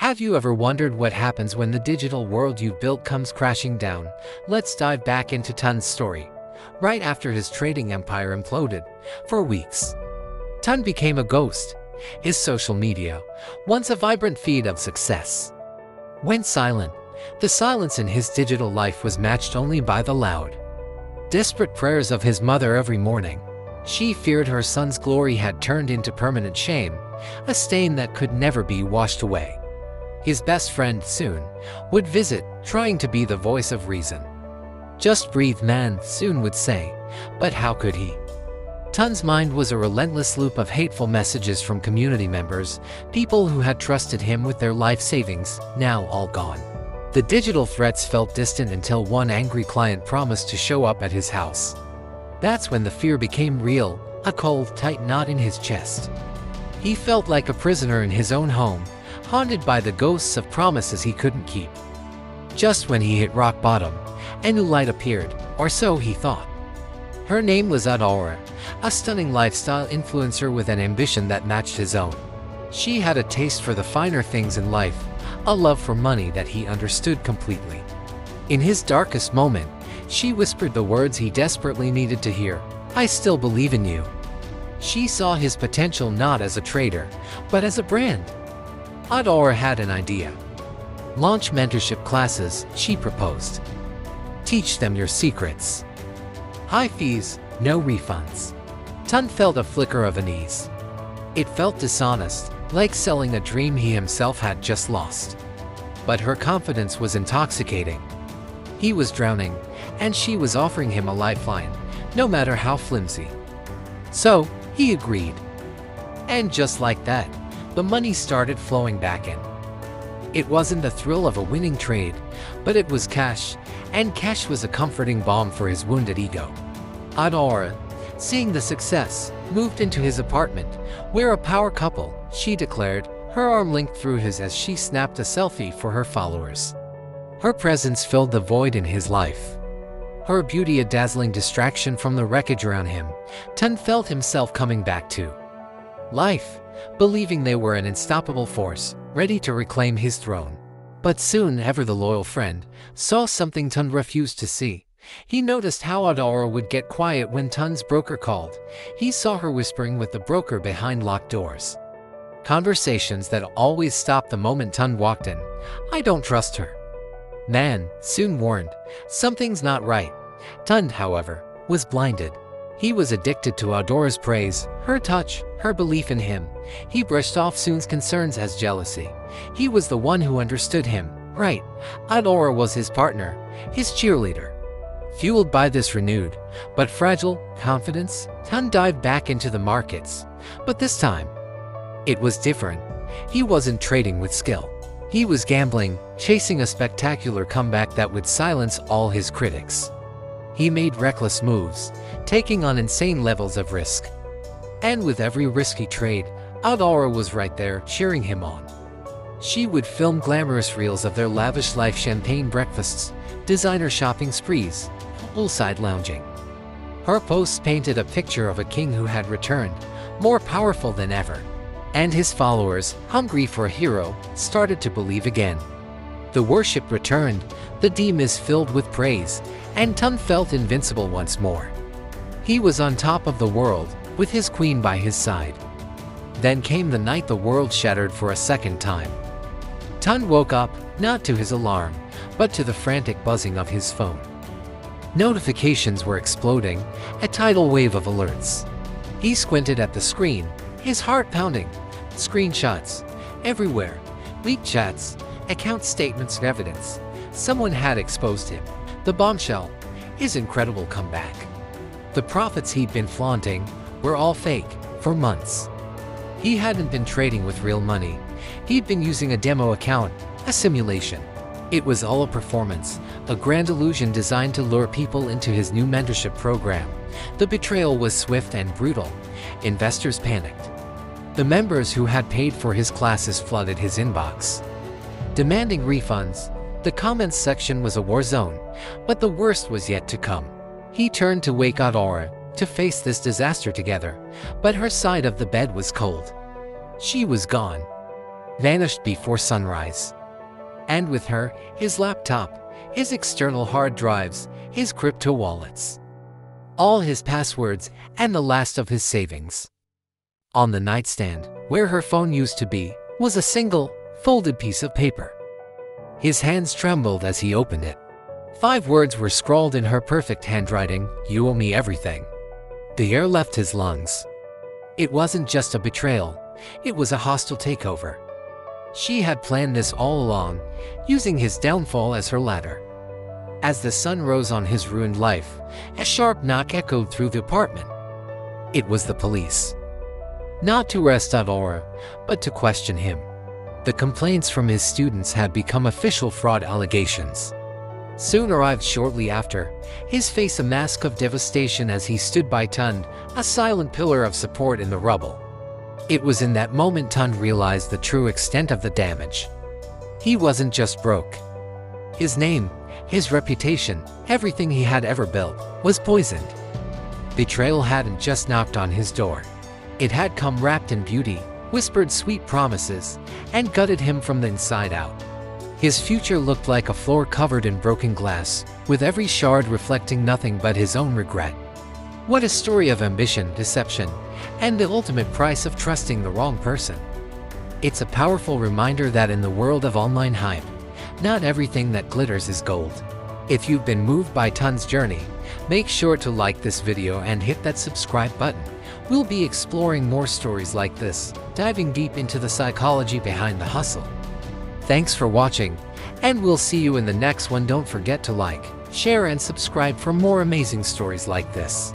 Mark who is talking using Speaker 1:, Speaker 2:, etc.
Speaker 1: Have you ever wondered what happens when the digital world you've built comes crashing down? Let's dive back into Tun's story. Right after his trading empire imploded, for weeks, Tun became a ghost. His social media, once a vibrant feed of success, went silent. The silence in his digital life was matched only by the loud, desperate prayers of his mother every morning. She feared her son's glory had turned into permanent shame, a stain that could never be washed away. His best friend soon would visit, trying to be the voice of reason. "Just breathe, man," soon would say, but how could he? Tun's mind was a relentless loop of hateful messages from community members, people who had trusted him with their life savings, now all gone. The digital threats felt distant until one angry client promised to show up at his house. That's when the fear became real, a cold, tight knot in his chest. He felt like a prisoner in his own home, haunted by the ghosts of promises he couldn't keep. Just when he hit rock bottom, a new light appeared, or so he thought. Her name was Adora, a stunning lifestyle influencer with an ambition that matched his own. She had a taste for the finer things in life, a love for money that he understood completely. In his darkest moment, she whispered the words he desperately needed to hear: "I still believe in you." She saw his potential not as a trader, but as a brand. Adora had an idea. "Launch mentorship classes," she proposed. "Teach them your secrets. High fees, no refunds." Tun felt a flicker of unease. It felt dishonest, like selling a dream he himself had just lost. But her confidence was intoxicating. He was drowning, and she was offering him a lifeline, no matter how flimsy. So, he agreed. And just like that, the money started flowing back in. It wasn't the thrill of a winning trade, but it was cash, and cash was a comforting balm for his wounded ego. Adora, seeing the success, moved into his apartment. "We're a power couple," she declared, her arm linked through his as she snapped a selfie for her followers. Her presence filled the void in his life, her beauty a dazzling distraction from the wreckage around him. Tun felt himself coming back to life, believing they were an unstoppable force, ready to reclaim his throne. But soon, ever the loyal friend saw something Tun refused to see. He noticed how Adora would get quiet when Tun's broker called. He saw her whispering with the broker behind locked doors. Conversations that always stopped the moment Tun walked in. "I don't trust her." "Man," soon warned, "something's not right." Tun, however, was blinded. He was addicted to Adora's praise, her touch, her belief in him. He brushed off Soon's concerns as jealousy. He was the one who understood him, right? Adora was his partner, his cheerleader. Fueled by this renewed, but fragile, confidence, Tun dived back into the markets. But this time, it was different. He wasn't trading with skill. He was gambling, chasing a spectacular comeback that would silence all his critics. He made reckless moves, taking on insane levels of risk. And with every risky trade, Adora was right there, cheering him on. She would film glamorous reels of their lavish life: champagne breakfasts, designer shopping sprees, poolside lounging. Her posts painted a picture of a king who had returned, more powerful than ever. And his followers, hungry for a hero, started to believe again. The worship returned, the demos filled with praise, and Tun felt invincible once more. He was on top of the world, with his queen by his side. Then came the night the world shattered for a second time. Tun woke up, not to his alarm, but to the frantic buzzing of his phone. Notifications were exploding, a tidal wave of alerts. He squinted at the screen, his heart pounding. Screenshots everywhere, leaked chats, account statements, evidence. Someone had exposed him. The bombshell, his incredible comeback. The profits he'd been flaunting were all fake for months. He hadn't been trading with real money. He'd been using a demo account, a simulation. It was all a performance, a grand illusion designed to lure people into his new mentorship program. The betrayal was swift and brutal. Investors panicked. The members who had paid for his classes flooded his inbox, demanding refunds. The comments section was a war zone, but the worst was yet to come. He turned to wake Adora, to face this disaster together, but her side of the bed was cold. She was gone. vanished before sunrise. And with her, his laptop, his external hard drives, his crypto wallets, all his passwords, and the last of his savings. On the nightstand, where her phone used to be, was a single, folded piece of paper. His hands trembled as he opened it. 5 words were scrawled in her perfect handwriting: "You owe me everything." The air left his lungs. It wasn't just a betrayal, it was a hostile takeover. She had planned this all along, using his downfall as her ladder. As the sun rose on his ruined life, a sharp knock echoed through the apartment. It was the police. Not to arrest Aurora, but to question him. The complaints from his students had become official fraud allegations. Soon arrived shortly after, his face a mask of devastation as he stood by Tund, a silent pillar of support in the rubble. It was in that moment Tund realized the true extent of the damage. He wasn't just broke. His name, his reputation, everything he had ever built, was poisoned. Betrayal hadn't just knocked on his door. It had come wrapped in beauty, whispered sweet promises, and gutted him from the inside out. His future looked like a floor covered in broken glass, with every shard reflecting nothing but his own regret. What a story of ambition, deception, and the ultimate price of trusting the wrong person. It's a powerful reminder that in the world of online hype, not everything that glitters is gold. If you've been moved by Tund's journey, make sure to like this video and hit that subscribe button. We'll be exploring more stories like this, diving deep into the psychology behind the hustle. Thanks for watching, and we'll see you in the next one. Don't forget to like, share, and subscribe for more amazing stories like this.